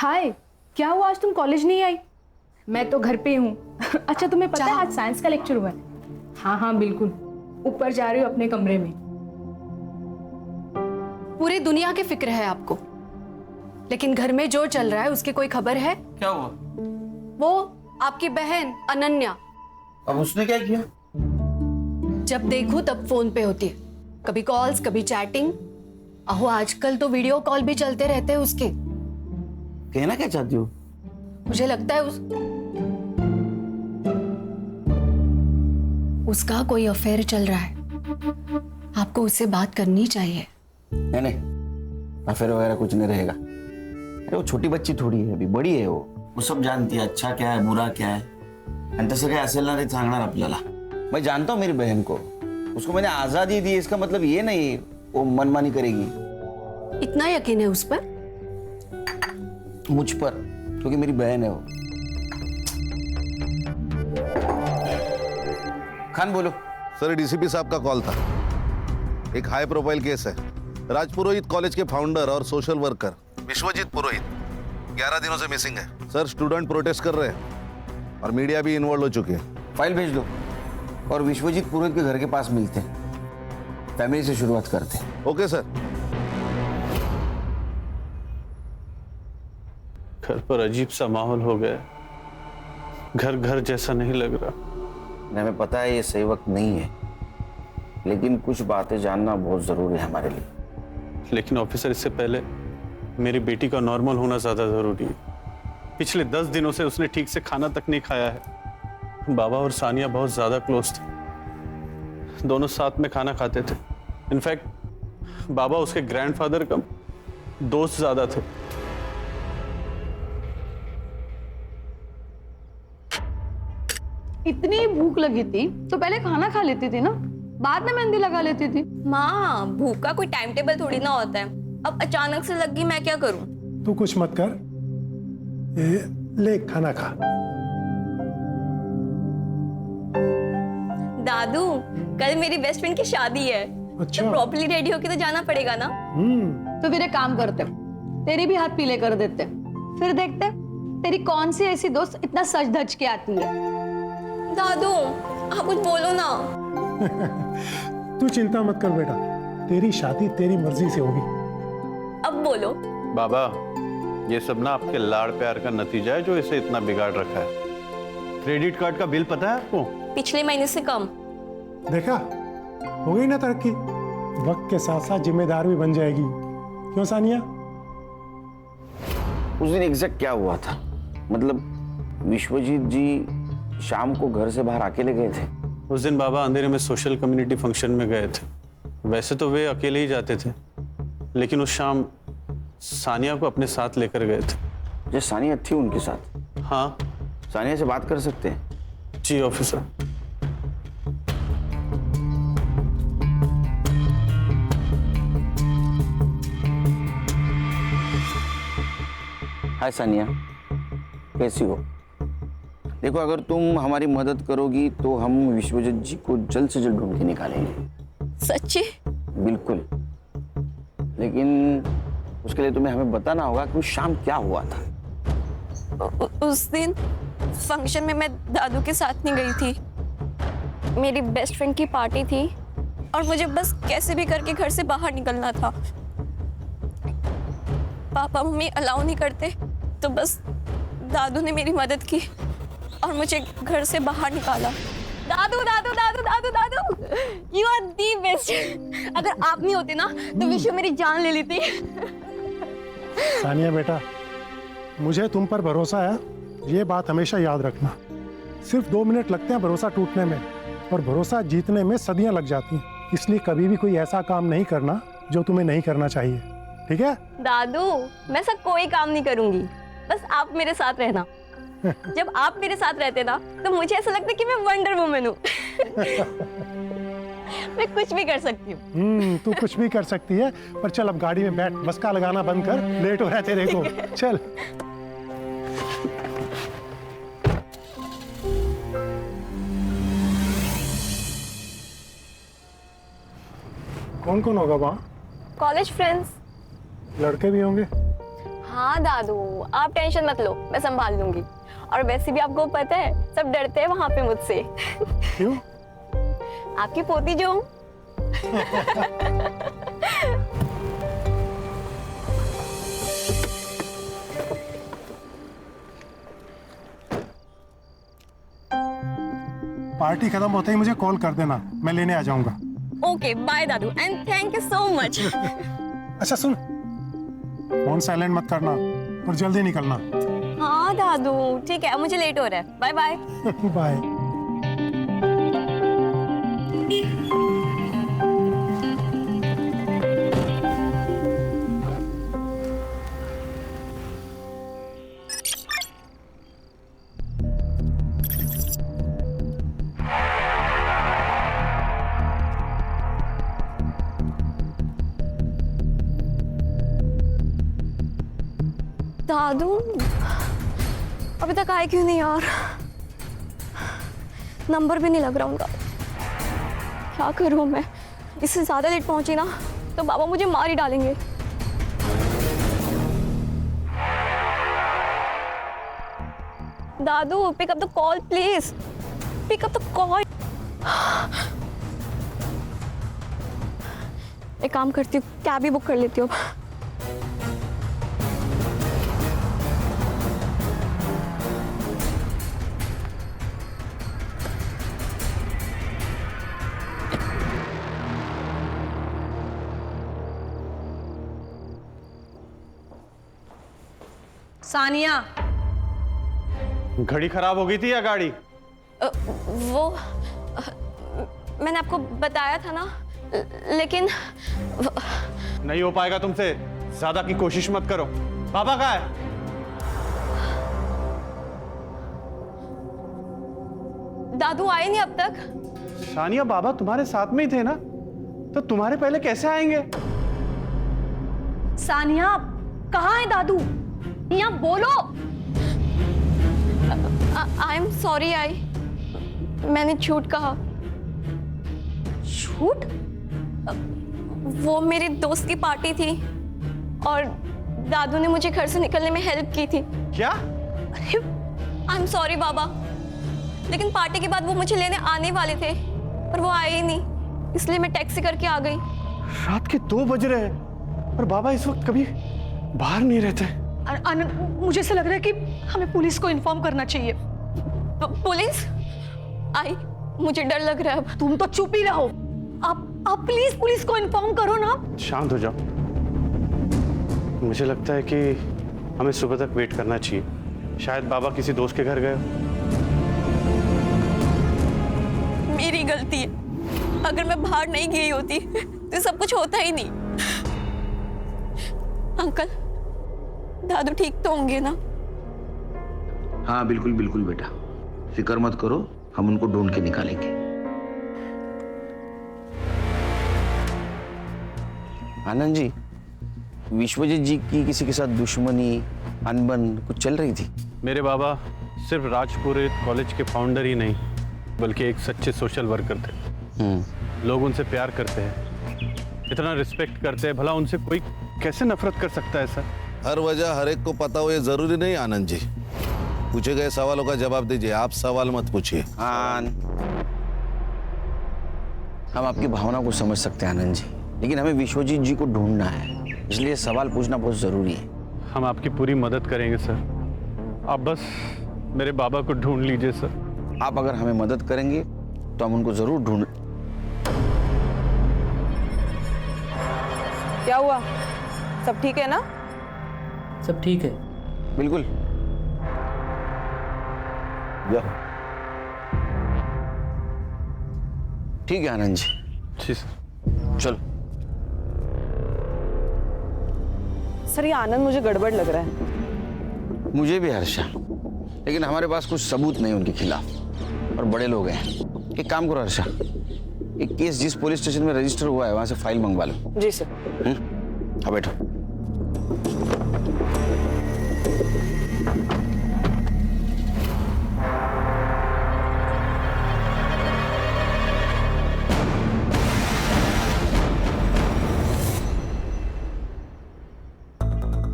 हाय, क्या हुआ आज तुम कॉलेज नहीं आई? मैं तो घर पे हूँ। अच्छा तुम्हें पता है आज साइंस का लेक्चर हुआ है? हाँ हाँ बिल्कुल, ऊपर जा रही हूँ अपने कमरे में। पूरी दुनिया की फिक्र है आपको, लेकिन घर में जो चल रहा है उसकी कोई खबर है? क्या हुआ? वो आपकी बहन अनन्या, अब उसने क्या किया? जब देखो तब फोन पे होती है, कभी कॉल्स कभी चैटिंग। अहो आजकल तो वीडियो कॉल भी चलते रहते हैं उसके। कहना क्या चाहती हो? मुझे लगता है उसका कोई अफेयर चल रहा है। आपको उससे बात करनी चाहिए। नहीं, अफेयर वगैरह कुछ नहीं रहेगा। अरे वो छोटी बच्ची थोड़ी है, अभी बड़ी है वो सब जानती है अच्छा क्या है बुरा क्या है। आणि तसं काही असेल ना ते सांगणार आपल्याला। मैं जानता हूँ मेरी बहन को, उसको मैंने आजादी दी, इसका मतलब ये नहीं वो मनमानी करेगी। इतना यकीन है उस पर? मुझ पर, क्योंकि मेरी बहन है वो। खान बोलो। सर, डीसीपी साहब का कॉल था। एक हाई प्रोफाइल केस है। राजपुरोहित कॉलेज के फाउंडर और सोशल वर्कर विश्वजीत पुरोहित 11 दिनों से मिसिंग है। सर, स्टूडेंट प्रोटेस्ट कर रहे हैं और मीडिया भी इन्वॉल्व हो चुकी है। फाइल भेज दो और विश्वजीत पुरोहित के घर के पास मिलते हैं। फैमिली से शुरुआत करते हैं। Okay sir. घर पर अजीब सा माहौल हो गया, घर घर जैसा नहीं लग रहा। हमें पता है ये सही वक्त नहीं है, लेकिन कुछ बातें जानना बहुत जरूरी है हमारे लिए। लेकिन ऑफिसर, इससे पहले मेरी बेटी का नॉर्मल होना ज्यादा जरूरी है। पिछले 10 दिनों से उसने ठीक से खाना तक नहीं खाया है। बाबा और सानिया बहुत ज्यादा क्लोज थे, दोनों साथ में खाना खाते थे। इनफैक्ट बाबा उसके ग्रैंडफादर का दोस्त ज्यादा थे। इतनी भूख लगी थी तो पहले खाना खा लेती थी ना, बाद में मेहंदी लगा लेती थी। माँ, भूख का कोई टाइम टेबल थोड़ी ना होता है। अब अचानक से लग गई, मैं क्या करूं? तू कुछ मत कर, ये ले खाना खा। दादू, कल मेरी बेस्ट फ्रेंड की शादी है। अच्छा। तो प्रॉपर्ली रेडी होके तो जाना पड़ेगा ना। तो फिर एक काम करते, तेरी भी हाथ पीले कर देते, फिर देखते तेरी कौन सी ऐसी दोस्त इतना सज धज के आती है। दादू, आप कुछ बोलो ना। तू चिंता मत कर बेटा, तेरी शादी तेरी मर्जी से होगी। अब बोलो। बाबा, ये सब ना आपके लाड़ प्यार का नतीजा है जो इसे इतना बिगाड़ रखा है। क्रेडिट कार्ड का बिल पता है आपको? पिछले महीने से कम। देखा, हो गई ना तरक्की। वक्त के साथ साथ जिम्मेदार भी बन जाएगी। क्यों सानिया? उस दिन एग्जैक्ट क्या हुआ था? मतलब विश्वजीत जी शाम को घर से बाहर अकेले गए थे? उस दिन बाबा अंधेरे में सोशल कम्युनिटी फंक्शन में गए थे। वैसे तो वे अकेले ही जाते थे, लेकिन उस शाम सानिया को अपने साथ लेकर गए थे। जो सानिया थी उनके साथ? हाँ। सानिया से बात कर सकते हैं? जी ऑफिसर। हाय सानिया, कैसी हो? देखो, अगर तुम हमारी मदद करोगी तो हम विश्वजीत जी को जल्द से जल्द ढूंढ के निकालेंगे। सच्ची? बिल्कुल, लेकिन उसके लिए तुम्हें हमें बताना होगा कि उस शाम क्या हुआ था। उस दिन फंक्शन में मैं दादू के साथ नहीं गई थी। मेरी बेस्ट फ्रेंड की पार्टी थी और मुझे बस कैसे भी करके घर से बाहर निकलना था। पापा मम्मी अलाउ नहीं करते, तो बस दादू ने मेरी मदद की और मुझे घर से बाहर निकाला। दादू दादू दादू दादू दादू, यू आर दी बेस्ट। अगर आप नहीं होते ना तो विश्व मेरी जान ले लेती। सानिया बेटा, मुझे तुम पर भरोसा है, ये बात हमेशा याद रखना। सिर्फ 2 मिनट लगते हैं भरोसा टूटने में, और भरोसा जीतने में सदियां लग जाती हैं। इसलिए कभी भी कोई ऐसा काम नहीं करना जो तुम्हें नहीं करना चाहिए, ठीक है? दादू, मैं ऐसा कोई काम नहीं करूंगी, बस आप मेरे साथ रहना। जब आप मेरे साथ रहते ना तो मुझे ऐसा लगता है कि मैं वंडर वुमन हूँ। मैं कुछ भी कर सकती हूँ। तू कुछ भी कर सकती है, पर चल अब गाड़ी में बैठ, बस का लगाना बंद कर, लेट हो रहा है तेरे को। चल। कौन कौन होगा वहाँ? College friends. लड़के भी होंगे? हाँ दादू, आप टेंशन मत लो, मैं संभाल लूंगी। और वैसे भी आपको पता है, सब डरते हैं वहां पे मुझसे। क्यों? आपकी पोती जो हूँ। पार्टी खत्म होते ही मुझे कॉल कर देना, मैं लेने आ जाऊंगा। ओके बाय दादू and thank you so much. अच्छा सुन, फोन साइलेंट मत करना और जल्दी निकलना। हाँ दादू ठीक है, मुझे लेट हो रहा है, बाय बाय। बाय। दादू अभी तक आए क्यों नहीं यार? नंबर भी नहीं लग रहा उनका। क्या करूं मैं? इससे ज्यादा लेट पहुंची ना तो बाबा मुझे मार ही डालेंगे। दादू pick up the call please, pick up the call. एक काम करती हूँ, कैब ही बुक कर लेती हूँ। सानिया, घड़ी खराब हो गई थी या गाड़ी? वो मैंने आपको बताया था ना, लेकिन नहीं हो पाएगा तुमसे, ज्यादा की कोशिश मत करो। बाबा कहाँ है? दादू आए नहीं अब तक। सानिया, बाबा तुम्हारे साथ में ही थे ना, तो तुम्हारे पहले कैसे आएंगे? सानिया कहाँ है दादू? यहाँ बोलो। आई एम सॉरी, मैंने झूठ कहा। झूठ? वो मेरे दोस्त की पार्टी थी और दादू ने मुझे घर से निकलने में हेल्प की थी। क्या? आई एम सॉरी बाबा, लेकिन पार्टी के बाद वो मुझे लेने आने वाले थे पर वो आए ही नहीं, इसलिए मैं टैक्सी करके आ गई। रात के 2 बज रहे हैं और बाबा इस वक्त कभी बाहर नहीं रहते। आनंद, मुझे ऐसा लग रहा है कि हमें पुलिस को इन्फॉर्म करना चाहिए। पुलिस? आई, मुझे डर लग रहा है अब। तुम तो चुप ही रहो। आप प्लीज पुलिस को इन्फॉर्म करो ना। शांत हो जाओ। मुझे लगता है कि हमें सुबह तक वेट करना चाहिए। शायद बाबा किसी दोस्त के घर गए। मेरी गलती है, अगर मैं बाहर नहीं गई होती तो सब कुछ होता ही नहीं। अंकल, दादू ठीक तो होंगे ना? हाँ बिल्कुल बिल्कुल बेटा, फिक्र मत करो, हम उनको ढूंढ के निकालेंगे। आनंद जी, विश्वजीत जी की किसी के साथ दुश्मनी, अनबन कुछ चल रही थी? मेरे बाबा सिर्फ राजपुरोहित कॉलेज के फाउंडर ही नहीं, बल्कि एक सच्चे सोशल वर्कर थे। लोग उनसे प्यार करते हैं, इतना रिस्पेक्ट करते हैं, भला उनसे कोई कैसे नफरत कर सकता है सर? हर वजह हर एक को पता हो ये जरूरी नहीं आनंद जी। पूछे गए सवालों का जवाब दीजिए, आप सवाल मत पूछिए। हम आपकी भावना को समझ सकते हैं आनंद जी, लेकिन हमें विश्वजीत जी को ढूंढना है, इसलिए सवाल पूछना बहुत जरूरी है। हम आपकी पूरी मदद करेंगे सर, आप बस मेरे बाबा को ढूंढ लीजिए सर। आप अगर हमें मदद करेंगे तो हम उनको जरूर ढूंढ। क्या हुआ? सब ठीक है ना? सब ठीक है। बिल्कुल। ठीक है आनंद जी। जी सर। चलो। सर ये आनंद मुझे गड़बड़ लग रहा है। मुझे भी हर्षा, लेकिन हमारे पास कुछ सबूत नहीं उनके खिलाफ और बड़े लोग हैं। एक काम करो हर्षा, एक केस जिस पुलिस स्टेशन में रजिस्टर हुआ है वहां से फाइल मंगवा लो। जी सर। हाँ बैठो।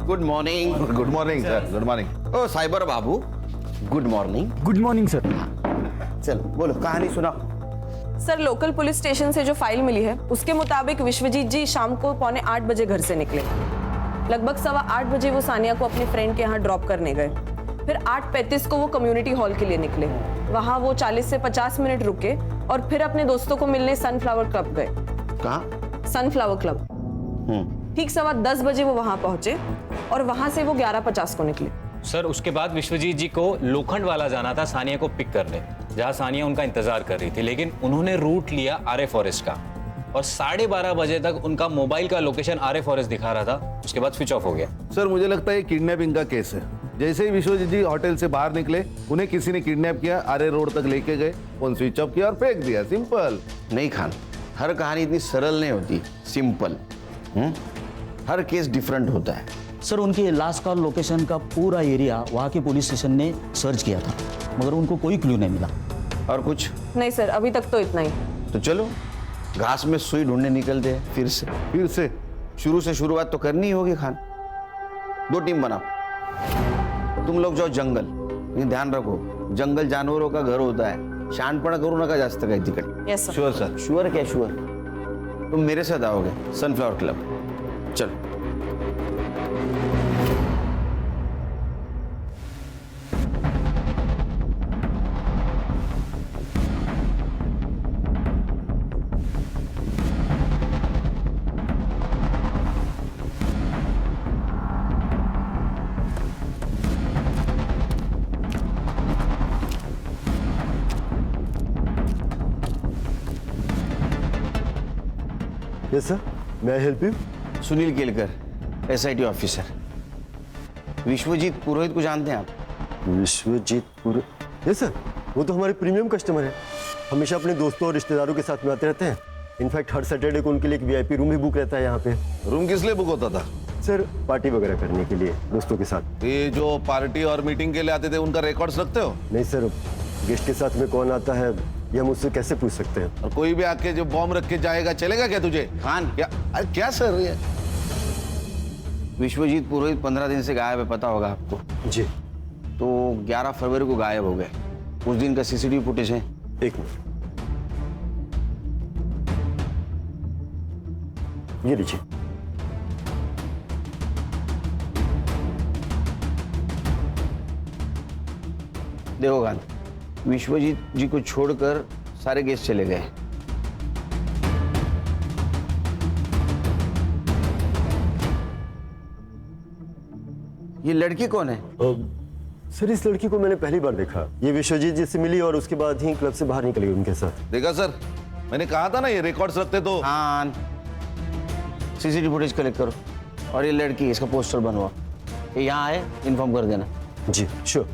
Good morning. Good morning sir, good morning. ओ साइबर बाबू, good morning. Good morning sir. चल बोलो, कहानी सुनाओ। सर, लोकल पुलिस स्टेशन से जो फाइल मिली है उसके मुताबिक विश्वजीत जी शाम को 7:45 बजे घर से निकले। लगभग 8:15 बजे वो सानिया को अपने फ्रेंड के यहाँ ड्रॉप करने गए। फिर 8:35 को वो कम्युनिटी हॉल के लिए निकले। वहाँ वो 40 से 50 मिनट रुके और फिर अपने दोस्तों को मिलने सनफ्लावर क्लब गए। कहाँ? Sunflower club. ठीक 10:15 बजे वो वहाँ पहुंचे और वहाँ से वो 11:50 को निकले। सर उसके बाद विश्वजीत जी को लोखंड वाला जाना था सानिया को पिक करने, जहाँ सानिया उनका इंतजार कर रही थी, लेकिन उन्होंने रूट लिया आर्य फॉरेस्ट का और 12:30 बजे तक उनका मोबाइल का लोकेशन आर्य फॉरेस्ट दिखा रहा था। उसके बाद स्विच ऑफ हो गया। सर मुझे लगता है किडनैपिंग का केस है। जैसे ही विश्वजीत जी होटल से बाहर निकले, उन्हें किसी ने किडनैप किया, आर्य रोड तक लेके गए, फोन स्विच ऑफ किया और फेंक दिया। सिंपल। नहीं खान, हर कहानी इतनी सरल नहीं होती, सिंपल। हर केस डिफरेंट होता है। सर उनकी लास्ट कॉल लोकेशन का पूरा एरिया वहाँ के पुलिस स्टेशन ने सर्च किया था, मगर उनको कोई क्लू नहीं मिला। और कुछ नहीं सर, अभी तक तो इतना ही। तो चलो घास में सुई ढूंढने निकलते हैं फिर से। शुरू से शुरुआत तो करनी होगी खान। 2 टीम बनाओ, तुम लोग जाओ जंगल। लेकिन ध्यान रखो, जंगल जानवरों का घर होता है, शहाणपणा करू नका जास्त काही तिकडे। Yes sir. Sure sir. Sure क्या श्योर? तुम मेरे साथ आओगे सनफ्लावर क्लब। चलो। यस सर, मैं help you? Sunil Kelkar, SIT officer. Vishwajeet Purohit को जानते हैं आप? विश्वजीत पुरोहित? यस सर, वो तो हमारे प्रीमियम कस्टमर हैं। हमेशा अपने दोस्तों और रिश्तेदारों के साथ में आते रहते हैं। इनफैक्ट हर सैटरडे को उनके लिए एक VIP रूम भी बुक रहता है यहाँ पे। रूम किस लिए बुक होता था? सर पार्टी वगैरह करने के लिए दोस्तों के साथ। ये जो पार्टी और मीटिंग के लिए आते थे, उनका रिकॉर्ड्स रखते हो? नहीं सर, गेस्ट के साथ में कौन आता है ये हम उससे कैसे पूछ सकते हैं? और कोई भी आके जो बॉम्ब रख के जाएगा, चलेगा क्या तुझे? खान, क्या सर ये? विश्वजीत पुरोहित 15 दिन से गायब है, पता होगा आपको। जी। तो 11 फरवरी को गायब हो गए। उस दिन का CCTV फुटेज है। एक मिनट, ये लीजिए। देखो खान, विश्वजीत जी को छोड़कर सारे गेस्ट चले गए। ये लड़की कौन है? सर इस लड़की को मैंने पहली बार देखा। ये विश्वजीत जी से मिली और उसके बाद ही क्लब से बाहर निकल गई उनके साथ। देखा सर, मैंने कहा था ना ये रिकॉर्ड्स रखते तो। हाँ, CCTV फुटेज कलेक्ट करो और ये लड़की, इसका पोस्टर बनवाओ। ये यहाँ आए, इन्फॉर्म कर देना। जी श्योर।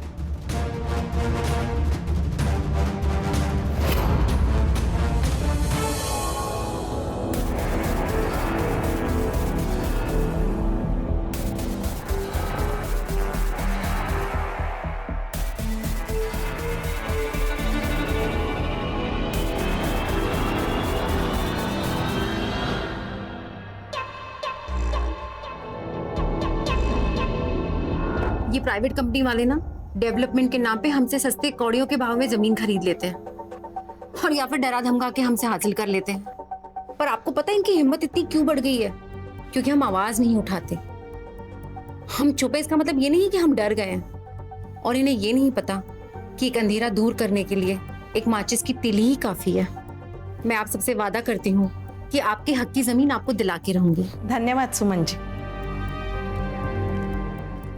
ये प्राइवेट कंपनी वाले ना डेवलपमेंट के नाम पे हमसे सस्ते कौड़ियों के भाव में जमीन खरीद लेते हैं और या फिर डरा धमका के हमसे हासिल कर लेते हैं। पर आपको पता है इनकी हिम्मत इतनी क्यों बढ़ गई है? क्योंकि हम आवाज नहीं उठाते। हम चुप है इसका मतलब ये नहीं कि हम डर गए हैं, और इन्हें ये नहीं पता कि एक अंधेरा दूर करने के लिए एक माचिस की तिली ही काफी है। मैं आप सबसे वादा करती हूँ कि आपके हक की जमीन आपको दिला के रहूंगी। धन्यवाद सुमन जी।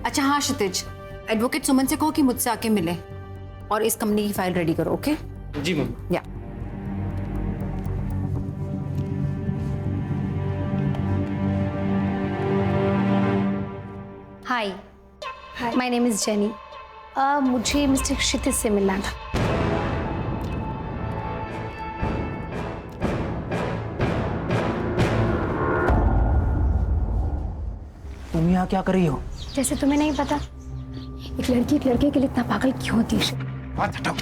अच्छा हाँ क्षितिज, एडवोकेट सुमन से कहो कि मुझसे आके मिले और इस कंपनी की फाइल रेडी करो। ओके जी मैम। या हाय, माय नेम इज जेनी। मुझे मिस्टर क्षितिज से मिलना था। तुम यहाँ क्या कर रही हो? जैसे तुम्हें नहीं पता, एक लड़की एक लड़के के लिए इतना पागल क्यों होती है? बात हटाओ।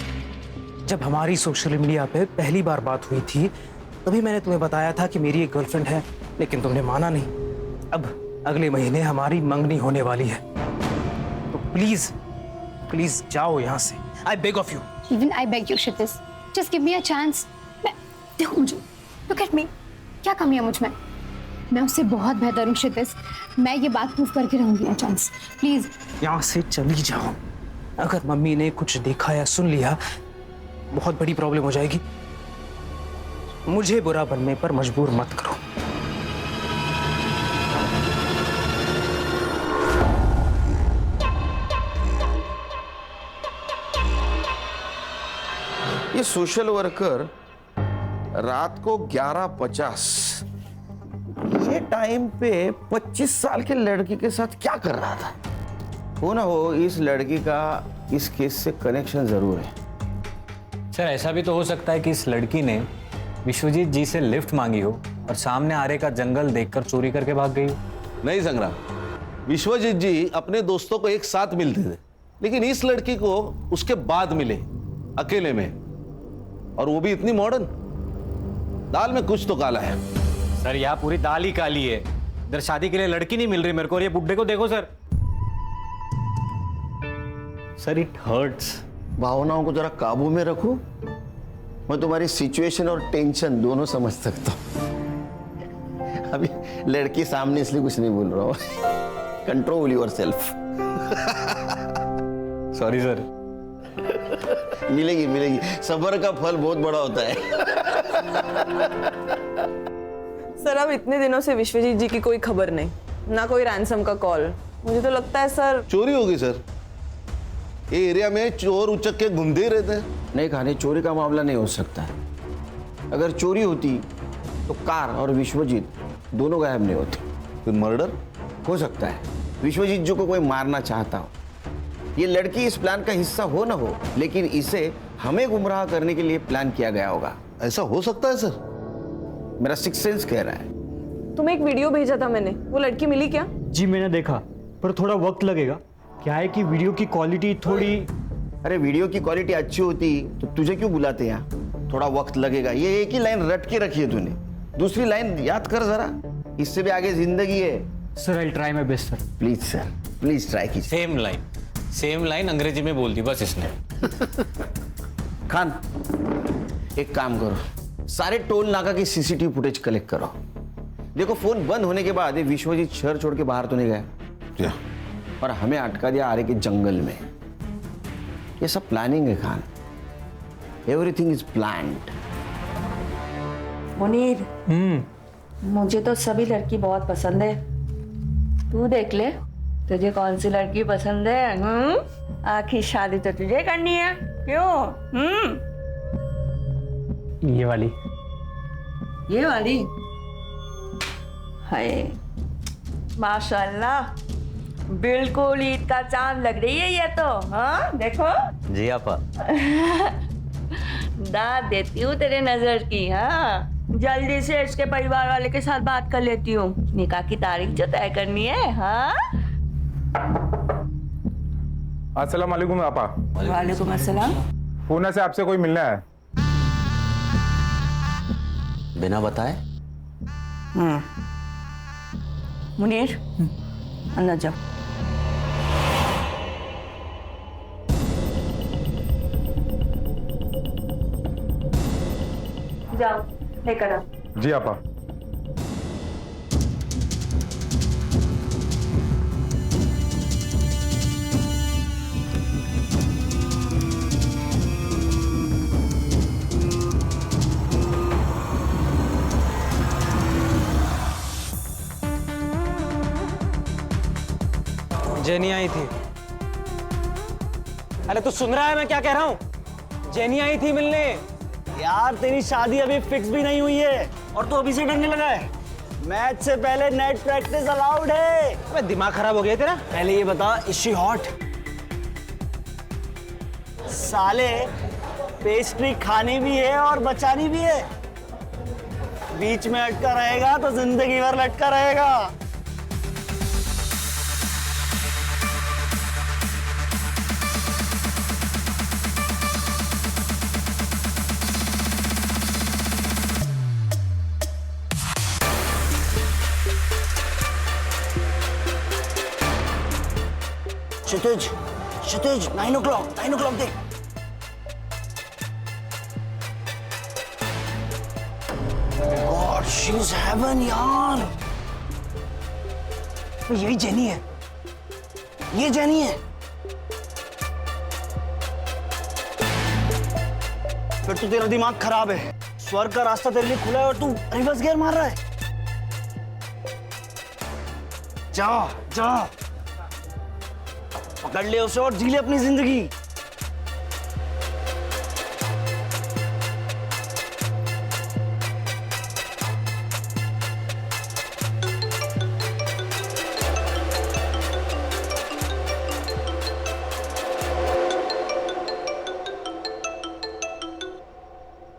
जब हमारी सोशल मीडिया पे पहली बार बात हुई थी तभी मैंने तुम्हें बताया था कि मेरी एक गर्लफ्रेंड है, लेकिन तुमने माना नहीं। अब अगले महीने हमारी मंगनी होने वाली है, तो प्लीज प्लीज जाओ यहाँ से। I beg of you. Even I beg you Kshitij, just give me a chance. देखो मुझे, लुक एट मी, क्या कमी है मुझ में? मैं उससे बहुत बेहतर हूँ क्षितिज, मैं ये बात प्रूव करके रहूंगी। A chance please. यहाँ से चली जाओ। अगर मम्मी ने कुछ देखा या सुन लिया बहुत बड़ी प्रॉब्लम हो जाएगी। मुझे बुरा बनने पर मजबूर मत करो। ये सोशल वर्कर रात को 11:50 ये टाइम पे 25 साल के लड़की के साथ क्या कर रहा था? हो ना हो, इस लड़की का इस केस से कनेक्शन जरूर है। सर ऐसा भी तो हो सकता है कि इस लड़की ने विश्वजीत जी से लिफ्ट मांगी हो और सामने आरे का जंगल देखकर चोरी करके भाग गई हो। नहीं संग्राम, विश्वजीत जी अपने दोस्तों को एक साथ मिलते थे, लेकिन इस लड़की को उसके बाद मिले अकेले में, और वो भी इतनी मॉडर्न। दाल में कुछ तो काला है। सर यहाँ पूरी दाल ही काली है। इधर शादी के लिए लड़की नहीं मिल रही मेरे को, और ये बुड्ढे को देखो सर। Sir it hurts. भावनाओं को जरा काबू में रखो। मैं तुम्हारी सिचुएशन और टेंशन दोनों समझ सकता हूं। अभी लड़की सामने इसलिए कुछ नहीं बोल रहा हूं। Control your self. Sorry sir. मिलेगी मिलेगी, सब्र का फल बहुत बड़ा होता है। सर अब इतने दिनों से विश्वजीत जी की कोई खबर नहीं, ना कोई रैंसम का कॉल। मुझे तो लगता है सर चोरी होगी। सर ये एरिया में चोर उचक के घूमते ही रहते हैं। नहीं खाने, चोरी का मामला नहीं हो सकता है। अगर चोरी होती तो कार और विश्वजीत दोनों गायब नहीं होते। फिर मर्डर हो सकता है। विश्वजीत जी को कोई मारना चाहता हो, ये लड़की इस प्लान का हिस्सा हो ना हो, लेकिन इसे हमें गुमराह करने के लिए प्लान किया गया होगा। ऐसा हो सकता है सर? मेरा सिक्स सेंस कह रहा है। तुम्हें एक वीडियो भेजा था मैंने, वो लड़की मिली क्या? जी मैंने देखा, पर थोड़ा वक्त लगेगा। क्या है कि वीडियो की क्वालिटी थोड़ी। अरे वीडियो की क्वालिटी अच्छी होती तो तुझे क्यों बुलाते यहाँ? थोड़ा वक्त लगेगा। ये एक ही लाइन रट के रखी है तूने, दूसरी लाइन याद कर जरा। इससे भी आगे जिंदगी है। Sir I try my best sir. Please sir, please try कीजिए। सेम लाइन अंग्रेजी में बोल दी बस इसने। खान एक काम करो, सारे टोल नाका की सीसीटीवी फुटेज कलेक्ट करो। देखो फोन बंद होने के बाद ये विश्वजीत शहर छोड़ के बाहर तो नहीं गया, और हमें अटका दिया आरे के जंगल में। ये सब प्लानिंग है Khan, everything is planned. Munir, मुझे तो सभी लड़की बहुत पसंद है। तू देख ले तुझे कौन सी लड़की पसंद है। आखिर शादी तो तुझे करनी है, क्यों? ये वाली। ये वाली? हाय माशाल्लाह, बिल्कुल ईद का चांद लग रही है ये तो। हाँ देखो। जी आपा। दाद देती हूँ तेरे नजर की। हाँ जल्दी से इसके परिवार वाले के साथ बात कर लेती हूँ, निकाह की तारीख जो तय करनी है। हाँ अस्सलाम वालेकुम आपा। वालेकुम अस्सलाम। पूना से आपसे कोई मिलना है। बिना बताए? मुनीर अंदर जाओ। जाओ लेकर आओ। जी आपा। जेनी आई थी। अरे तू सुन रहा है मैं क्या कह रहा हूँ? जेनी आई थी मिलने। यार तेरी शादी अभी फिक्स भी नहीं हुई है और तू अभी से डरने लगा है। मैच से पहले नेट प्रैक्टिस अलाउड है। अबे दिमाग खराब हो गया तेरा? पहले ये बता, इज शी हॉट? साले पेस्ट्री खानी भी है और बचानी भी है। बीच में अटका रहेगा तो जिंदगी भर लटका रहेगा। क्षितिज क्षितिज 9 o'clock देख। गॉड शी इज हेवन यार। यही जेनी है, ये जेनी है। फिर तो तेरा दिमाग खराब है। स्वर्ग का रास्ता तेरे लिए खुला है और तू रिवर्स गियर मार रहा है। जा जा, पकड़ ले उसे और जी ले अपनी जिंदगी।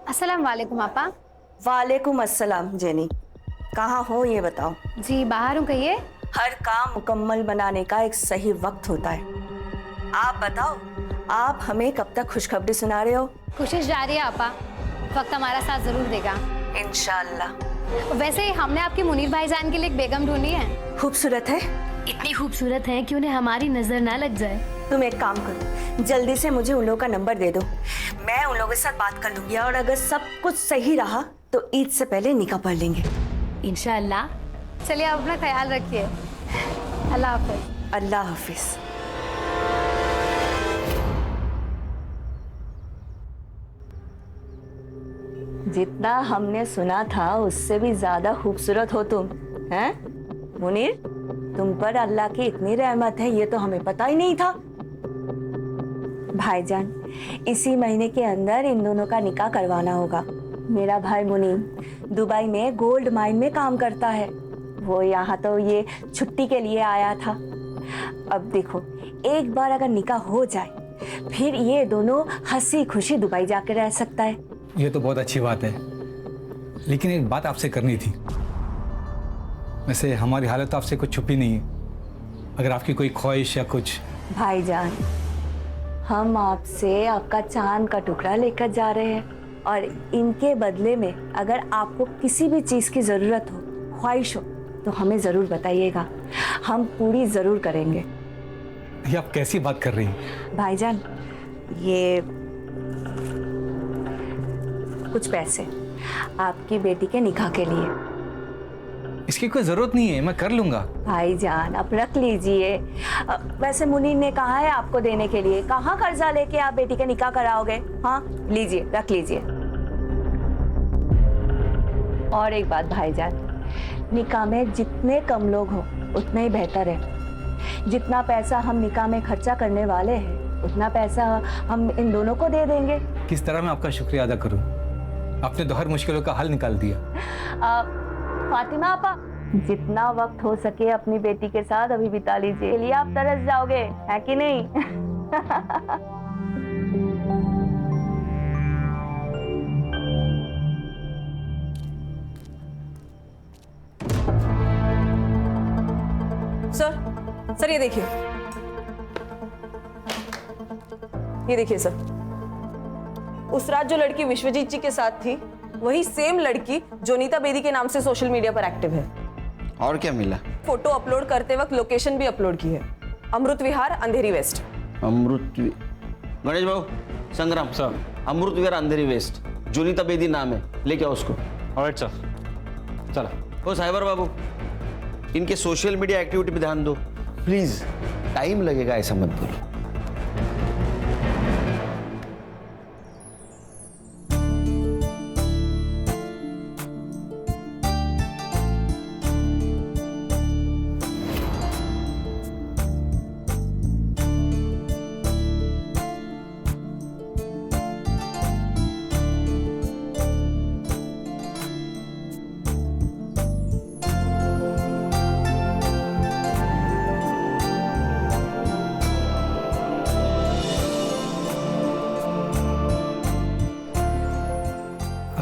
अस्सलाम वालेकुम आपा। वालेकुम अस्सलाम जेनी। कहाँ हो ये बताओ। जी बाहर हूँ, कहिए। हर काम मुकम्मल बनाने का एक सही वक्त होता है। आप बताओ, आप हमें कब तक खुशखबरी सुना रहे हो? कोशिश जारी है आपा, वक्त हमारा साथ जरूर देगा इंशाल्लाह। वैसे हमने आपके मुनीर भाईजान के लिए एक बेगम ढूंढी है। खूबसूरत है? इतनी खूबसूरत है कि उन्हें हमारी नजर ना लग जाए। तुम एक काम करो, जल्दी से मुझे उन लोगों का नंबर दे दो। मैं उन लोगों के साथ बात कर लूंगी और अगर सब कुछ सही रहा तो ईद से पहले निकाह पढ़ लेंगे इंशाल्लाह। चलिए आप अपना ख्याल रखिए। अल्लाह हाफिज। अल्लाह हाफिज। जितना हमने सुना था उससे भी ज्यादा खूबसूरत हो तुम, हैं? मुनीर, तुम पर अल्लाह की इतनी रहमत है ये तो हमें पता ही नहीं था। भाईजान, इसी महीने के अंदर इन दोनों का निकाह करवाना होगा। मेरा भाई मुनीर दुबई में गोल्ड माइन में काम करता है। वो यहाँ तो ये छुट्टी के लिए आया था। अब देखो, एक बार अगर निकाह हो जाए फिर ये दोनों हंसी खुशी दुबई जाके रह सकता है। ये तो बहुत अच्छी बात है, लेकिन एक बात आपसे करनी थी। वैसे हमारी हालत तो आपसे कुछ छुपी नहीं है। अगर आपकी कोई ख्वाहिश या कुछ। भाईजान, हम आपसे आपका चांद का टुकड़ा लेकर जा रहे हैं और इनके बदले में अगर आपको किसी भी चीज़ की ज़रूरत हो, ख्वाहिश हो, तो हमें ज़रूर बताइएगा, हम पूरी ज़रूर करेंगे। ये आप कैसी बात कर रही हैं? भाईजान, ये कुछ पैसे आपकी बेटी के निकाह के लिए। इसकी कोई जरूरत नहीं है, मैं कर लूंगा। भाईजान, आप रख लीजिए। वैसे मुनीर ने कहा है आपको देने के लिए। कहाँ कर्जा लेके आप बेटी के निकाह कराओगे? हाँ, लीजिए, रख लीजिए। और एक बात भाईजान, निकाह में जितने कम लोग हो उतना ही बेहतर है। जितना पैसा हम निकाह में खर्चा करने वाले हैं उतना पैसा हम इन दोनों को दे देंगे। किस तरह मैं आपका शुक्रिया अदा करूं? आपने तो हर मुश्किलों का हल निकाल दिया। फातिमा आपा, जितना वक्त हो सके अपनी बेटी के साथ अभी बिता लीजिए। के लिए आप तरस जाओगे, है कि नहीं? सर ये देखिए, सर, उस रात जो लड़की विश्वजीत जी के साथ थी वही सेम लड़की जो नीता बेदी के नाम से सोशल मीडिया पर एक्टिव है। और क्या मिला? फोटो अपलोड करते वक्त लोकेशन भी अपलोड की है, अमृत विहार, अंधेरी वेस्ट। गणेश बाबू, संग्राम सर, अमृत विहार अंधेरी वेस्ट, जो नीता बेदी नाम है, लेके आओ उसको। Alright sir. चलो। ओ साइबर बाबू, इनके सोशल मीडिया एक्टिविटी पे ध्यान दो प्लीज। टाइम लगेगा ऐसा मत बोलो।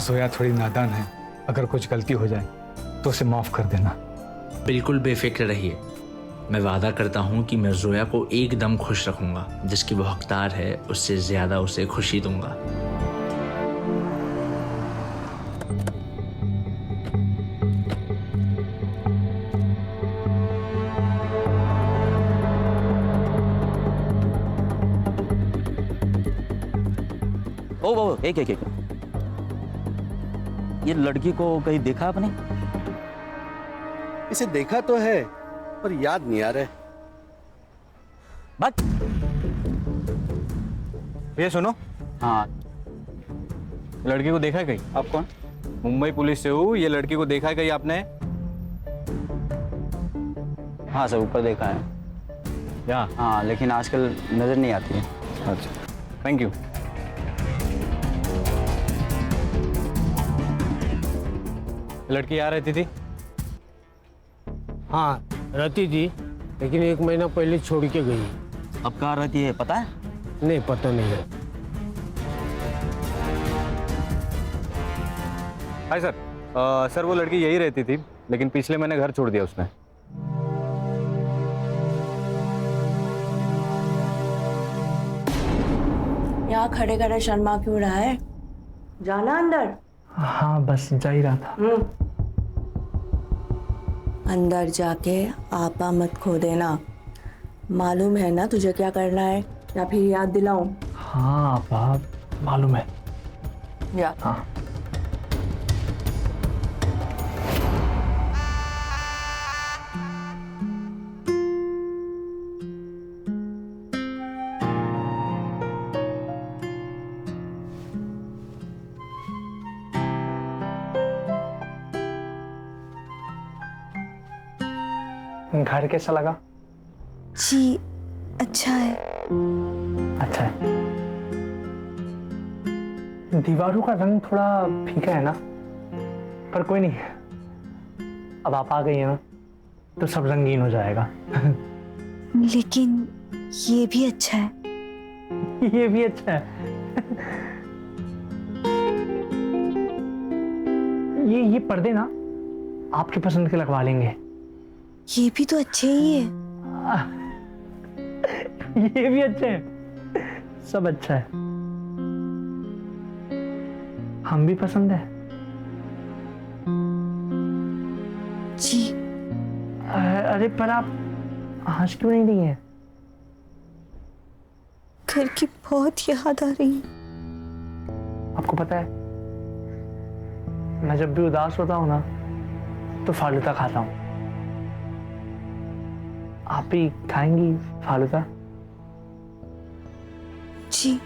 जोया थोड़ी नादान है, अगर कुछ गलती हो जाए तो उसे माफ कर देना। बिल्कुल बेफिक्र रहिए, मैं वादा करता हूँ कि मैं जोया को एकदम खुश रखूंगा। जिसकी वो हकदार है उससे ज्यादा उसे खुशी दूंगा। ओ एक एक एक, ये लड़की को कहीं देखा आपने? इसे देखा तो है पर याद नहीं आ रहा है। बात ये सुनो। हाँ, लड़की को देखा है कहीं? आप कौन? मुंबई पुलिस से हूँ। ये लड़की को देखा है कहीं आपने? हाँ सर, ऊपर देखा है। यहाँ? हाँ, लेकिन आजकल नजर नहीं आती है। अच्छा, थैंक यू। लड़की यहाँ रहती थी? हाँ रहती थी, लेकिन 1 महीना पहले छोड़ के गई। अब कहाँ रहती है पता है? नहीं, पता नहीं है। Hi sir. सर वो लड़की यही रहती थी, लेकिन पिछले महीने घर छोड़ दिया उसने। यहाँ खड़े खड़े शर्मा क्यों रहा है? जाना अंदर। हाँ बस जा ही रहा था। अंदर जाके आपा मत खो देना। मालूम है ना तुझे क्या करना है, या फिर याद दिलाऊं? हाँ आपा, मालूम है। या हाँ। घर कैसा लगा? जी अच्छा है। अच्छा है। दीवारों का रंग थोड़ा फीका है ना, पर कोई नहीं, अब आप आ गई है ना तो सब रंगीन हो जाएगा। लेकिन ये भी अच्छा है। ये भी अच्छा है। ये पर्दे ना आपकी पसंद के लगवा लेंगे। ये भी तो अच्छे ही है। ये भी अच्छे हैं, सब अच्छा है। हम भी पसंद है जी। अरे पर आप हंस क्यों नहीं रही हैं? घर की बहुत याद आ रही है। आपको पता है, मैं जब भी उदास होता हूँ ना तो फालूदा खाता हूँ। आप भी खाएंगी फालूदा? जी।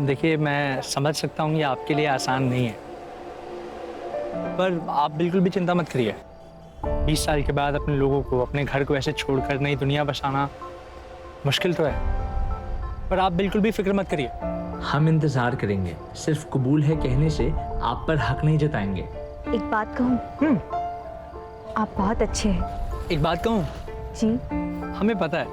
देखिए मैं समझ सकता हूँ ये आपके लिए आसान नहीं है, पर आप बिल्कुल भी चिंता मत करिए। 20 साल के बाद अपने लोगों को, अपने घर को ऐसे छोड़कर नई दुनिया बसाना मुश्किल तो है, पर आप बिल्कुल भी फिक्र मत करिए। हम इंतजार करेंगे, सिर्फ कबूल है कहने से आप पर हक नहीं जताएंगे। एक बात कहूँ, आप बहुत अच्छे हैं। एक बात कहूँ? जी। हमें पता है।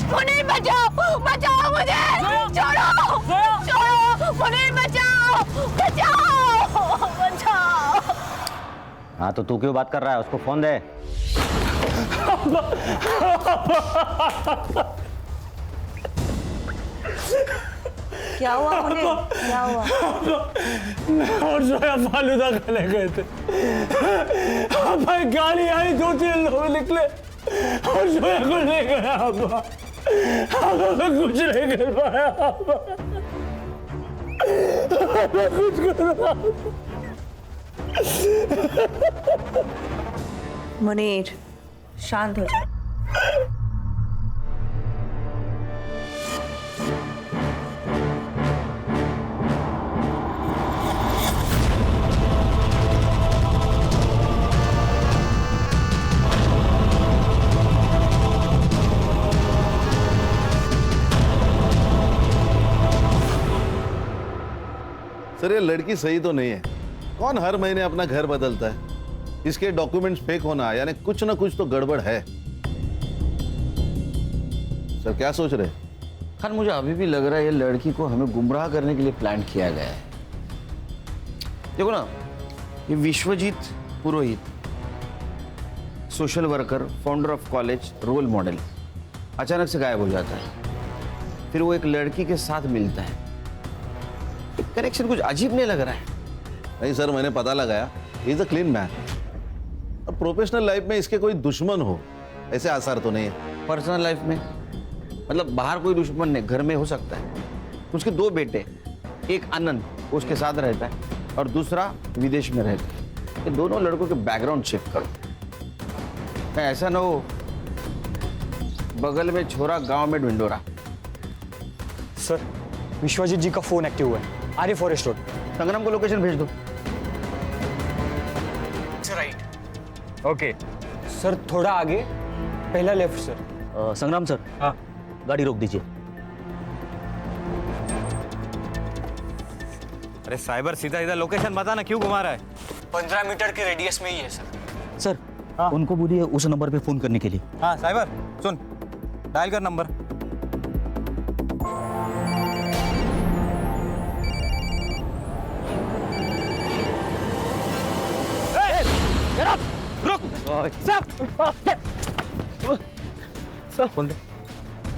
मुनीर बचाओ, बचाओ मुझे, छोड़ो, छोड़ो, मुनीर बचाओ, बचाओ, बचाओ। हाँ तो तू क्यों बात कर रहा है? उसको फोन दे। क्या हुआ मुनीर? क्या हुआ? मैं और जोया फालूदा खाने गए थे। अब्बा गाड़ी आई, 2-3 लोग निकले और जोया को ले गया। अब्बा मैं कुछ नहीं कर पाया। मैं कुछ कर रहा। मुनीर शांत हो जा। सर ये लड़की सही तो नहीं है। कौन हर महीने अपना घर बदलता है? इसके डॉक्यूमेंट्स फेक होना यानी कुछ ना कुछ तो गड़बड़ है। सर क्या सोच रहे? खान मुझे अभी भी लग रहा है ये लड़की को हमें गुमराह करने के लिए प्लान किया गया है। देखो ना, ये Vishwajeet Purohit social worker, founder of college, role model अचानक से गायब हो जाता है। फिर वो एक लड़की के साथ मिलता है। कनेक्शन कुछ अजीब नहीं लग रहा है? नहीं सर, मैंने पता लगाया, इज अ क्लीन मैन। अब प्रोफेशनल लाइफ में इसके कोई दुश्मन हो ऐसे आसार तो नहीं है। पर्सनल लाइफ में मतलब बाहर कोई दुश्मन नहीं, घर में हो सकता है। उसके 2 बेटे, एक आनंद उसके साथ रहता है और दूसरा विदेश में रहता है। ये दोनों लड़कों के बैकग्राउंड चेक करो, कहीं ऐसा ना हो बगल में छोरा गांव में ढिंडोरा। सर, विश्वजीत जी का फोन एक्टिव हुआ है, आर्य फॉरेस्ट रोड। संग्राम को लोकेशन भेज दो। राइट। ओके सर, थोड़ा आगे, पहला लेफ्ट सर। संग्राम सर, हाँ, गाड़ी रोक दीजिए। अरे साइबर, सीधा सीधा लोकेशन बता ना, क्यों घुमा रहा है? 15 मीटर के रेडियस में ही है सर। सर, उनको बोलिए उस नंबर पे फोन करने के लिए। हाँ साइबर, सुन, डायल कर नंबर।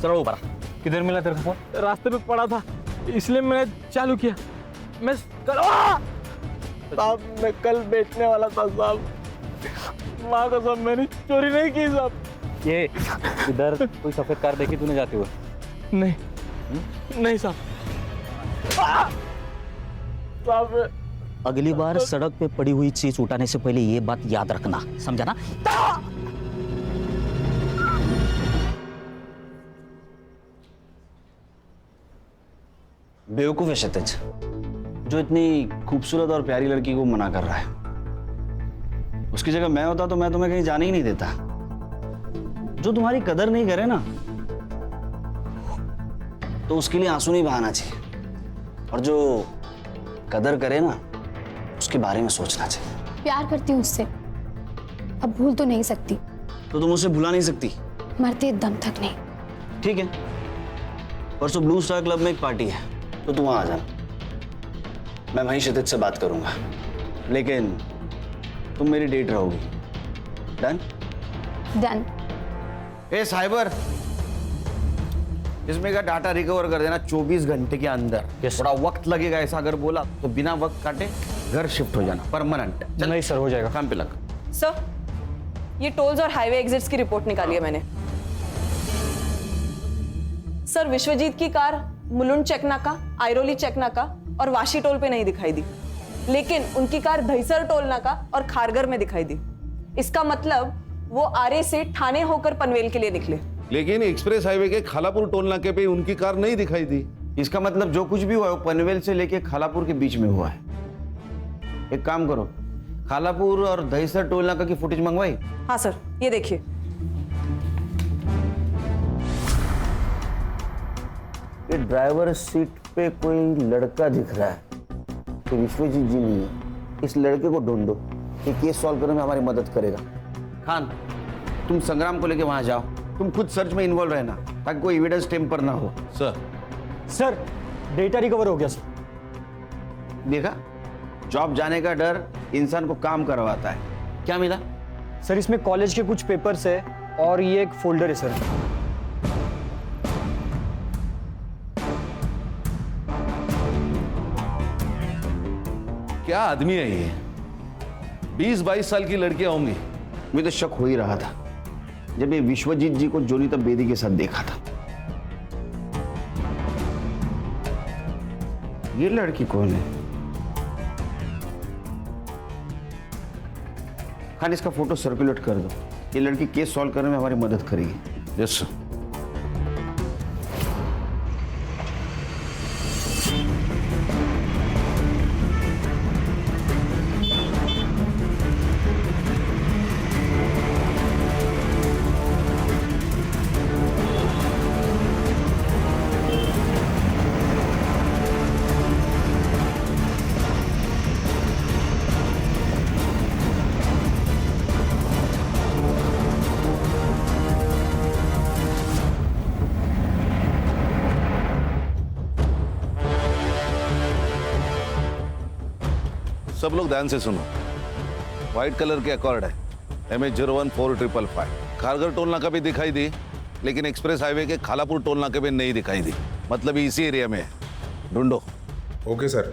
सर वो बड़ा किधर मिला तेरे को फोन? रास्ते पे पड़ा था, इसलिए मैंने चालू किया। मैं कल साहब, मैं कल बेचने वाला था साहब। माँ कसम, मैंने चोरी नहीं की साहब। ये इधर कोई सफेद कार देखी तूने जाते हुए? नहीं साहब। साहब, अगली बार सड़क पे पड़ी हुई चीज उठाने से पहले ये बात याद रखना, समझा ना? बेवकूफ है क्षितिज, जो इतनी खूबसूरत और प्यारी लड़की को मना कर रहा है। उसकी जगह मैं होता तो मैं तुम्हें कहीं जाने ही नहीं देता। जो तुम्हारी कदर नहीं करे ना, तो उसके लिए आंसू नहीं बहाना चाहिए, और जो कदर करे ना, उसके बारे में सोचना चाहिए। प्यार करती हूँ उससे, अब भूल तो नहीं सकती। तो तुम उसे भुला नहीं सकती? मरते दम तक नहीं। ठीक है, परसों ब्लू स्टार क्लब में एक पार्टी है, तो तुम वहां आ जाना। मैं वहीं क्षितिज से बात करूंगा, लेकिन तुम मेरी डेट रहोगी। डन? डन। ए साइबर, इसमें का डाटा रिकवर कर देना 24 घंटे के अंदर। थोड़ा वक्त लगेगा, ऐसा अगर बोला तो बिना वक्त काटे घर शिफ्ट हो जाना, परमानेंट। नहीं सर, हो जाएगा। काम पे लग। सर, ये टोल्स और हाईवे एग्जिट्स की रिपोर्ट निकाली है मैंने। सर, विश्वजीत की कार मुलुंड चेकनाका, आयरोली चेकनाका और वाशी टोल पे नहीं दिखाई दी, लेकिन उनकी कार दहीसर टोल नाका और खारगर में दिखाई दी। इसका मतलब वो आरे से ठाणे होकर पनवेल के लिए निकले। लेकिन एक्सप्रेस हाईवे के खालापुर टोल नाके पे उनकी कार नहीं दिखाई दी। इसका मतलब जो कुछ भी हुआ है वो पनवेल से लेके खालापुर के बीच में हुआ है। एक काम करो, खालापुर और दहीसर टोल नाका की फुटेज मंगवाई? हाँ सर, ये देखिए। ये ड्राइवर सीट पे कोई लड़का दिख रहा है, तो विश्वजीत जी नहीं है। इस लड़के को ढूंढो, ये केस सॉल्व करने में हमारी मदद करेगा। खान, तुम संग्राम को लेके वहां जाओ, तुम खुद सर्च में इन्वॉल्व रहना, ताकि कोई एविडेंस टेम्पर ना हो। सर, डेटा रिकवर हो गया सर। देखा, जॉब जाने का डर इंसान को काम करवाता है। क्या मिला? सर, इसमें कॉलेज के कुछ पेपर्स है और ये एक फोल्डर है सर। क्या आदमी है ये? 20-22 साल की लड़कियां होंगी। मुझे तो शक हो ही रहा था जब ये विश्वजीत जी को जोनीता बेदी के साथ देखा था। ये लड़की कौन है? खान, इसका फोटो सर्कुलेट कर दो। ये लड़की केस सॉल्व करने में हमारी मदद करेगी। Yes sir. सब लोग ध्यान से सुनो। व्हाइट कलर के अकॉर्ड है, MH014555। खारघर टोल नाका भी दिखाई दी, लेकिन एक्सप्रेस हाईवे के खालापुर टोल नाके पे नहीं दिखाई दी। मतलब इसी एरिया में है। ढूंढो। Okay sir.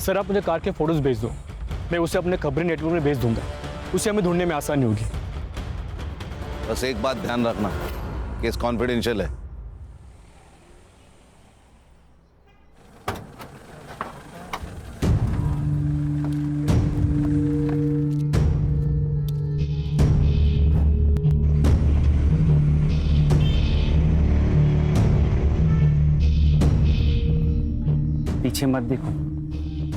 सर आप मुझे कार के फोटोज भेज दो, मैं उसे अपने खबरी नेटवर्क में भेज दूंगा, उसे हमें ढूंढने में आसानी होगी। बस एक बात ध्यान रखना, केस कॉन्फिडेंशियल है। पीछे मत देखो,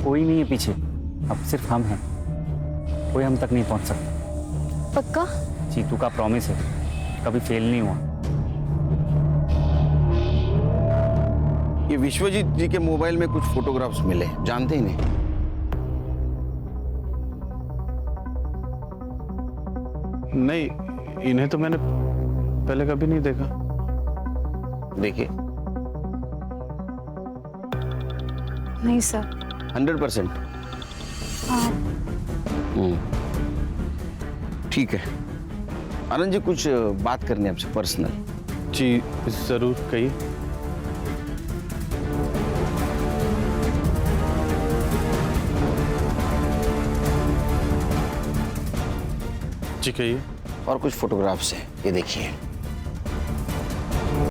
कोई नहीं है पीछे, अब सिर्फ हम हैं। कोई हम तक नहीं पहुंच सकता। पक्का? जीतू का प्रॉमिस है, कभी फेल नहीं हुआ। ये विश्वजीत जी के मोबाइल में कुछ फोटोग्राफ्स मिले, जानते ही नहीं। नहीं, इन्हें तो मैंने पहले कभी नहीं देखा। देखिए। नहीं सर। 100%। हाँ। ठीक है आनंद जी, कुछ बात करनी है आपसे पर्सनल। जी जरूर, कहिए। जी कहिए। और कुछ फोटोग्राफ्स हैं, ये देखिए।